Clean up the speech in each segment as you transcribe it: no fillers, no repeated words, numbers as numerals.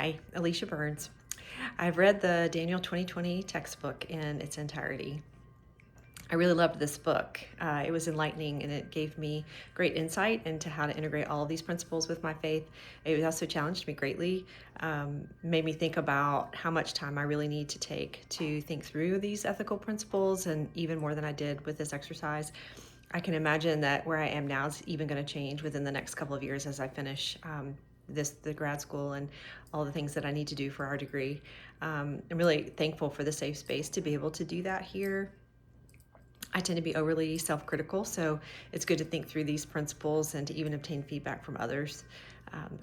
Hi, Alicia Burns. I've read the Daniel 2020 textbook in its entirety. I really loved this book. It was enlightening and it gave me great insight into how to integrate all of these principles with my faith. It also challenged me greatly, made me think about how much time I really need to take to think through these ethical principles, and even more than I did with this exercise. I can imagine that where I am now is even going to change within the next couple of years as I finish the grad school and all the things that I need to do for our degree. I'm really thankful for the safe space to be able to do that here. I tend to be overly self-critical, so it's good to think through these principles and to even obtain feedback from others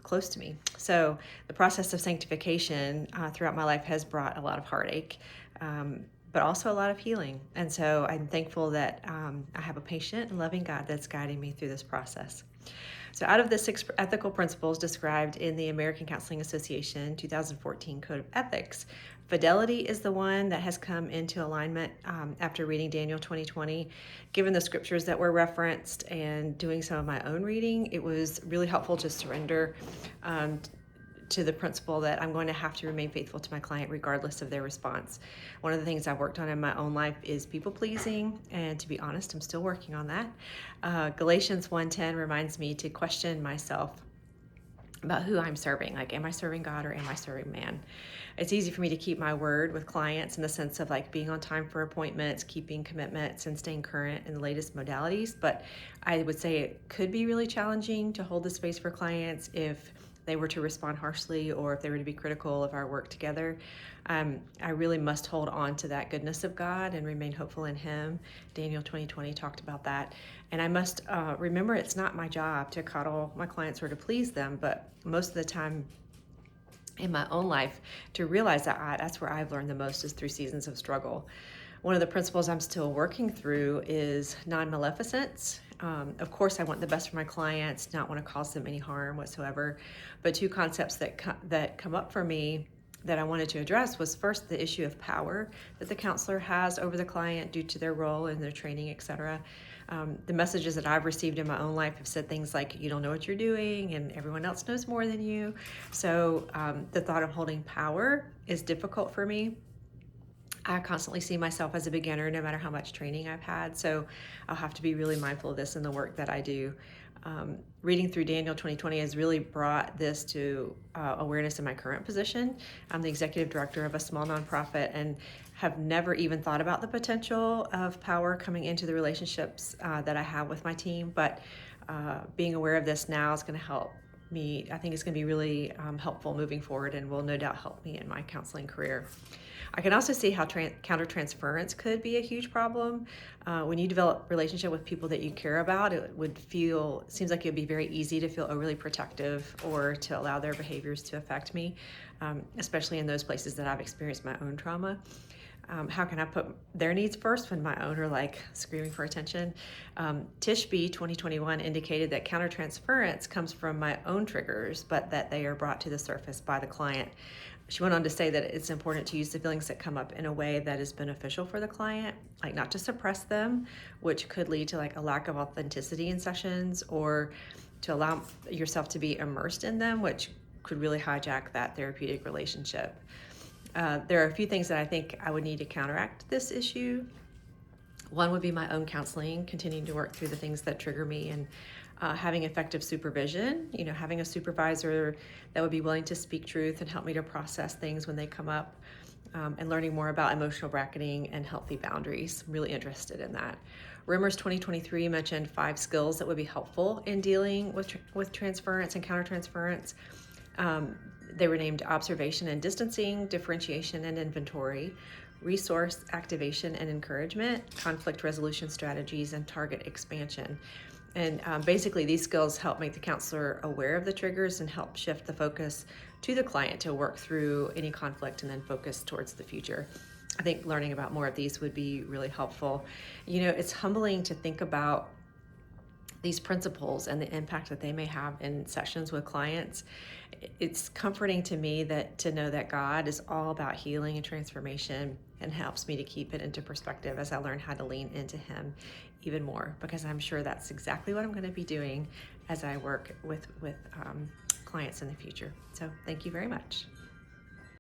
close to me. So the process of sanctification throughout my life has brought a lot of heartache, but also a lot of healing. And so I'm thankful that I have a patient and loving God that's guiding me through this process. So out of the 6 ethical principles described in the American Counseling Association 2014 Code of Ethics, fidelity is the one that has come into alignment after reading Daniel 2020. Given the scriptures that were referenced and doing some of my own reading, it was really helpful to surrender to the principle that I'm going to have to remain faithful to my client regardless of their response. One of the things I've worked on in my own life is people pleasing, and to be honest, I'm still working on that. Galatians 1:10 reminds me to question myself about who I'm serving. Like, am I serving God or am I serving man? It's easy for me to keep my word with clients in the sense of like being on time for appointments, keeping commitments, and staying current in the latest modalities. But I would say it could be really challenging to hold the space for clients if they were to respond harshly or if they were to be critical of our work together. I really must hold on to that goodness of God and remain hopeful in Him. Daniel 2020 talked about that. And I must remember it's not my job to coddle my clients or to please them, but most of the time in my own life to realize that that's where I've learned the most is through seasons of struggle. One of the principles I'm still working through is non-maleficence. Of course, I want the best for my clients, not want to cause them any harm whatsoever. But 2 concepts that come up for me that I wanted to address was first the issue of power that the counselor has over the client due to their role and their training, etc. The messages that I've received in my own life have said things like, you don't know what you're doing and everyone else knows more than you. So the thought of holding power is difficult for me. I constantly see myself as a beginner no matter how much training I've had, so I'll have to be really mindful of this in the work that I do. Reading through Daniel 2020 has really brought this to awareness in my current position. I'm the executive director of a small nonprofit and have never even thought about the potential of power coming into the relationships that I have with my team, but being aware of this now is going to help me. I think it's going to be really helpful moving forward and will no doubt help me in my counseling career. I can also see how countertransference could be a huge problem. When you develop relationship with people that you care about, seems like it would be very easy to feel overly protective or to allow their behaviors to affect me, especially in those places that I've experienced my own trauma. How can I put their needs first when my own are like screaming for attention? Tishby 2021 indicated that countertransference comes from my own triggers, but that they are brought to the surface by the client. She went on to say that it's important to use the feelings that come up in a way that is beneficial for the client, like not to suppress them, which could lead to like a lack of authenticity in sessions, or to allow yourself to be immersed in them, which could really hijack that therapeutic relationship. There are a few things that I think I would need to counteract this issue. One would be my own counseling, continuing to work through the things that trigger me, and having effective supervision, having a supervisor that would be willing to speak truth and help me to process things when they come up, and learning more about emotional bracketing and healthy boundaries. I'm really interested in that. Rumors 2023 mentioned 5 skills that would be helpful in dealing with transference and countertransference. They were named observation and distancing, differentiation and inventory, resource activation and encouragement, conflict resolution strategies, and target expansion. And basically these skills help make the counselor aware of the triggers and help shift the focus to the client to work through any conflict and then focus towards the future. I think learning about more of these would be really helpful. It's humbling to think about these principles and the impact that they may have in sessions with clients. It's comforting to me to know that God is all about healing and transformation, and helps me to keep it into perspective as I learn how to lean into Him even more, because I'm sure that's exactly what I'm going to be doing as I work with clients in the future. So thank you very much.